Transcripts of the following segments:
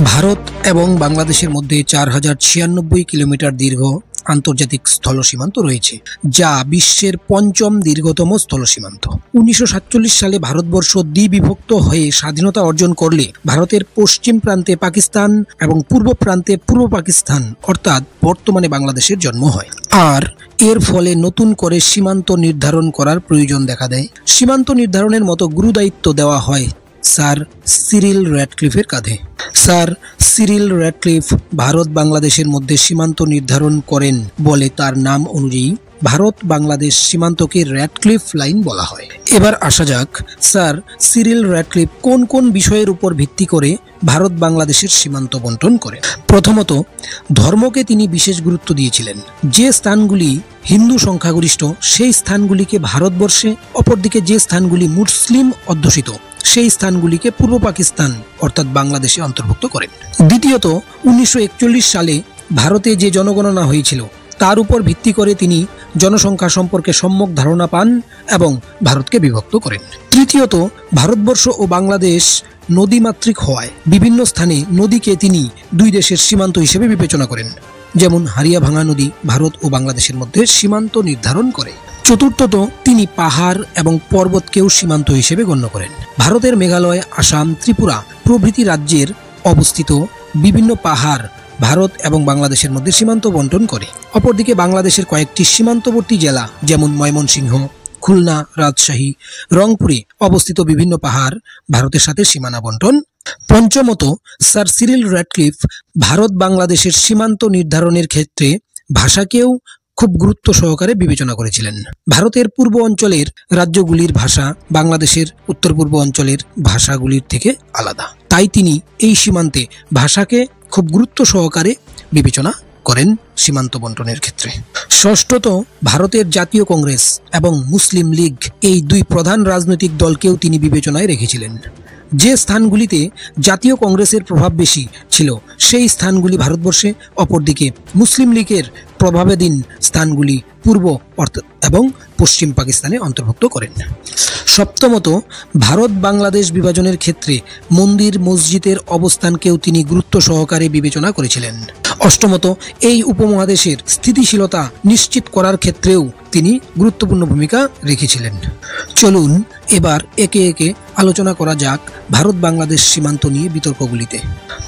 ভারত এবং বাংলাদেশের মধ্যে 4096 কিলোমিটার দীর্ঘ আন্তর্জাতিক স্থল সীমান্ত রয়েছে, যা বিশ্বের পঞ্চম দীর্ঘতম স্থল সীমান্ত। 1947 সালে ভারতবর্ষ দ্বিবিভক্ত হয়ে স্বাধীনতা অর্জন করলে ভারতের পশ্চিম প্রান্তে পাকিস্তান এবং পূর্ব প্রান্তে পূর্ব পাকিস্তান অর্থাৎ বর্তমানে বাংলাদেশের জন্ম হয়। আর এর ফলে নতুন করে সীমান্ত নির্ধারণ করার প্রয়োজন দেখা দেয়। সীমান্ত নির্ধারণের মতো গুরুদায়িত্ব দেওয়া হয় স্যার সিরিল র্যাডক্লিফের কাঁধে। স্যার সিরিল র্যাডক্লিফ ভারত বাংলাদেশের মধ্যে সীমান্ত নির্ধারণ করেন বলে তার নাম অনুযায়ী ভারত বাংলাদেশ সীমান্তকে র্যাডক্লিফ লাইন বলা হয়। এবার আসা যাক স্যার সিরিল র্যাডক্লিফ কোন কোন বিষয়ের উপর ভিত্তি করে ভারত বাংলাদেশের সীমান্ত বন্টন করেন। প্রথমত, ধর্মকে তিনি বিশেষ গুরুত্ব দিয়েছিলেন। যে স্থানগুলি হিন্দু সংখ্যাগরিষ্ঠ সেই স্থানগুলিকে ভারতবর্ষে, অপরদিকে যে স্থানগুলি মুসলিম অধ্যুষিত সেই স্থানগুলিকে পূর্ব পাকিস্তান অর্থাৎ বাংলাদেশে অন্তর্ভুক্ত করেন। দ্বিতীয়ত, 1941 সালে ভারতে যে জনগণনা হয়েছিল তার উপর ভিত্তি করে তিনি জনসংখ্যা সম্পর্কে সম্যক ধারণা পান এবং ভারতকে বিভক্ত করেন। তৃতীয়ত, ভারতবর্ষ ও বাংলাদেশ নদীমাতৃক হওয়ায় বিভিন্ন স্থানে নদীকে তিনি দুই দেশের সীমান্ত হিসেবে বিবেচনা করেন, যেমন হারিয়াভাঙ্গা নদী ভারত ও বাংলাদেশের মধ্যে সীমান্ত নির্ধারণ করে। চতুর্থত, তিনি পাহাড় এবং পর্বতকেও সীমান্ত হিসেবে গণ্য করেন। ভারতের মেঘালয়, আসাম, ত্রিপুরা প্রভৃতি রাজ্যের অবস্থিত বিভিন্ন পাহাড় ভারত এবং বাংলাদেশের মধ্যে সীমান্ত বন্টন করে। অপরদিকে বাংলাদেশের কয়েকটি সীমান্তবর্তী জেলা যেমন ময়মনসিংহ, খুলনা, রাজশাহী, রংপুরে অবস্থিত বিভিন্ন পাহাড় ভারতের সাথে সীমানা বন্টন। পঞ্চমত, স্যার সিরিল র্যাডক্লিফ ভারত বাংলাদেশের সীমান্ত নির্ধারণের ক্ষেত্রে ভাষাকেও খুব গুরুত্ব সহকারে বিবেচনা করেছিলেন। ভারতের পূর্ব অঞ্চলের রাজ্যগুলির ভাষা বাংলাদেশের উত্তর পূর্ব অঞ্চলের ভাষাগুলির থেকে আলাদা, তাই তিনি এই সীমান্তে ভাষাকে খুব গুরুত্ব সহকারে বিবেচনা করেন সীমান্ত বন্টনের ক্ষেত্রে। ষষ্ঠত, ভারতের জাতীয় কংগ্রেস এবং মুসলিম লীগ এই দুই প্রধান রাজনৈতিক দলকেও তিনি বিবেচনায় রেখেছিলেন। যে স্থানগুলিতে জাতীয় কংগ্রেসের প্রভাব বেশি ছিল সেই স্থানগুলি ভারতবর্ষে, অপরদিকে মুসলিম লীগের প্রভাবাধীন স্থানগুলি পূর্ব এবং পশ্চিম পাকিস্তানে অন্তর্ভুক্ত করেন। সপ্তমত, ভারত বাংলাদেশ বিভাজনের ক্ষেত্রে মন্দির মসজিদের অবস্থানকেও তিনি গুরুত্ব সহকারে বিবেচনা করেছিলেন। অষ্টমত, এই উপমহাদেশের স্থিতিশীলতা নিশ্চিত করার ক্ষেত্রেও তিনি গুরুত্বপূর্ণ ভূমিকা রেখেছিলেন। চলুন এবার একে একে আলোচনা করা যাক ভারত বাংলাদেশ সীমান্ত নিয়ে বিতর্কগুলিতে।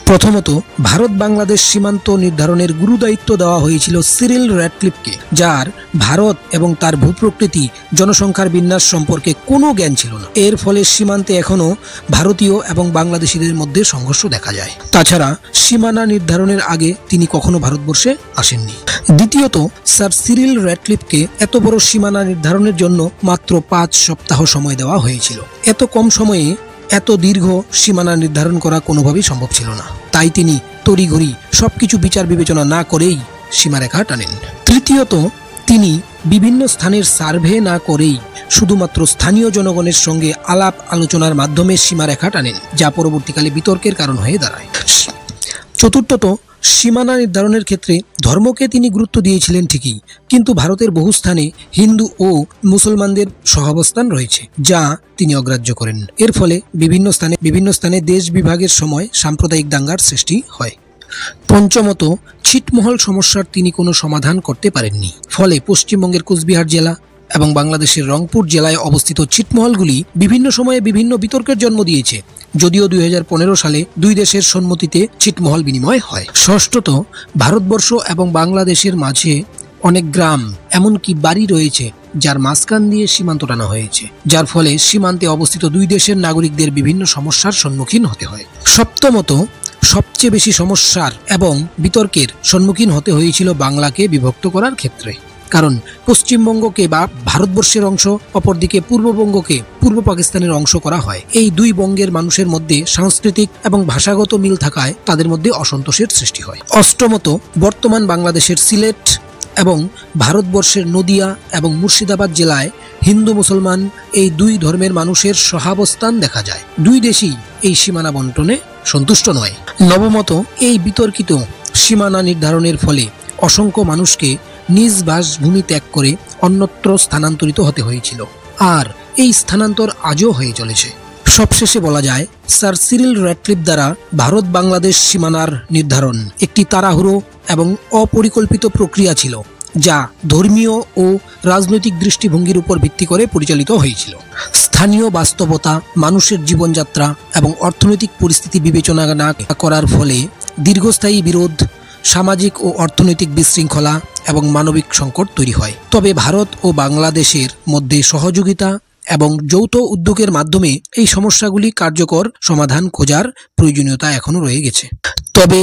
প্রথমত, ভারত বাংলাদেশ সীমান্ত নির্ধারণের গুরুদায়িত্ব দেওয়া হয়েছিল সিরিল র্যাডক্লিফকে, যার ভারত এবং তার ভূপ্রকৃতি, জনসংখ্যার বিন্যাস সম্পর্কে কোনো জ্ঞান ছিল না। এর ফলে সীমান্তে এখনও ভারতীয় এবং বাংলাদেশিদের মধ্যে সংঘর্ষ দেখা যায়। তাছাড়া সীমানা নির্ধারণের আগে তিনি কখনো ভারতবর্ষে আসেননি। দ্বিতীয়ত, স্যার সিরিল র্যাডক্লিফকে এত বড় সীমানা নির্ধারণের জন্য মাত্র 5 সপ্তাহ সময় দেওয়া হয়েছিল। এত কম সময়ে এত দীর্ঘ সীমানা নির্ধারণ করা কোনোভাবেই সম্ভব ছিল না, তাই তিনি তড়িঘড়ি সবকিছু বিচার বিবেচনা না করেই সীমারেখা টানেন। তৃতীয়ত, তিনি বিভিন্ন স্থানের সার্ভে না করেই শুধুমাত্র স্থানীয় জনগণের সঙ্গে আলাপ আলোচনার মাধ্যমে সীমারেখা টানেন, যা পরবর্তীকালে বিতর্কের কারণ হয়ে দাঁড়ায়। চতুর্থত, সীমানা নির্ধারণের ক্ষেত্রে ধর্মকে তিনি গুরুত্ব দিয়েছিলেন ঠিকই, কিন্তু ভারতের বহু স্থানে হিন্দু ও মুসলমানদের সহাবস্থান রয়েছে, যা তিনি অগ্রাহ্য করেন। এর ফলে বিভিন্ন স্থানে দেশ বিভাগের সময় সাম্প্রদায়িক দাঙ্গার সৃষ্টি হয়। পঞ্চমত, ছিটমহল সমস্যার তিনি কোনো সমাধান করতে পারেননি। ফলে পশ্চিমবঙ্গের কোচবিহার জেলা এবং বাংলাদেশের রংপুর জেলায় অবস্থিত ছিটমহলগুলি বিভিন্ন সময়ে বিভিন্ন বিতর্কের জন্ম দিয়েছে, যদিও 2015 সালে দুই দেশের সম্মতিতে ছিটমহল বিনিময় হয়। ষষ্ঠত, ভারতবর্ষ এবং বাংলাদেশের মাঝে অনেক গ্রাম এমনকি বাড়ি রয়েছে যার মাঝখান দিয়ে সীমান্ত টানা হয়েছে, যার ফলে সীমান্তে অবস্থিত দুই দেশের নাগরিকদের বিভিন্ন সমস্যার সম্মুখীন হতে হয়। সপ্তমত, সবচেয়ে বেশি সমস্যার এবং বিতর্কের সম্মুখীন হতে হয়েছিল বাংলাকে বিভক্ত করার ক্ষেত্রে, কারণ পশ্চিমবঙ্গকে বা ভারতবর্ষের অংশ, অপরদিকে পূর্ববঙ্গকে পূর্ব পাকিস্তানের অংশ করা হয়। এই দুই বঙ্গের মানুষের মধ্যে সাংস্কৃতিক এবং ভাষাগত মিল থাকায় তাদের মধ্যে অসন্তোষের সৃষ্টি হয়। অষ্টমত, বর্তমান বাংলাদেশের সিলেট এবং ভারতবর্ষের নদিয়া এবং মুর্শিদাবাদ জেলায় হিন্দু মুসলমান এই দুই ধর্মের মানুষের সহাবস্থান দেখা যায়। দুই দেশই এই সীমানা বন্টনে সন্তুষ্ট নয়। নবমত, এই বিতর্কিত সীমানা নির্ধারণের ফলে অসংখ্য মানুষকে নিজ বাসভূমি ত্যাগ করে অন্যত্র স্থানান্তরিত হতে হয়েছিল, আর এই স্থানান্তর আজও হয়ে চলেছে। সবশেষে বলা যায়, স্যার সিরিল র্যাডক্লিফ দ্বারা ভারত বাংলাদেশ সীমানার নির্ধারণ একটি তাড়াহুড়ো এবং অপরিকল্পিত প্রক্রিয়া ছিল, যা ধর্মীয় ও রাজনৈতিক দৃষ্টিভঙ্গির উপর ভিত্তি করে পরিচালিত হয়েছিল। স্থানীয় বাস্তবতা, মানুষের জীবনযাত্রা এবং অর্থনৈতিক পরিস্থিতি বিবেচনা না করার ফলে দীর্ঘস্থায়ী বিরোধ, সামাজিক ও অর্থনৈতিক বিশৃঙ্খলা এবং মানবিক সংকট তৈরি হয়। তবে ভারত ও বাংলাদেশের মধ্যে সহযোগিতা এবং যৌথ উদ্যোগের মাধ্যমে এই সমস্যাগুলি কার্যকর সমাধান খোঁজার প্রয়োজনীয়তা এখনও রয়ে গেছে। তবে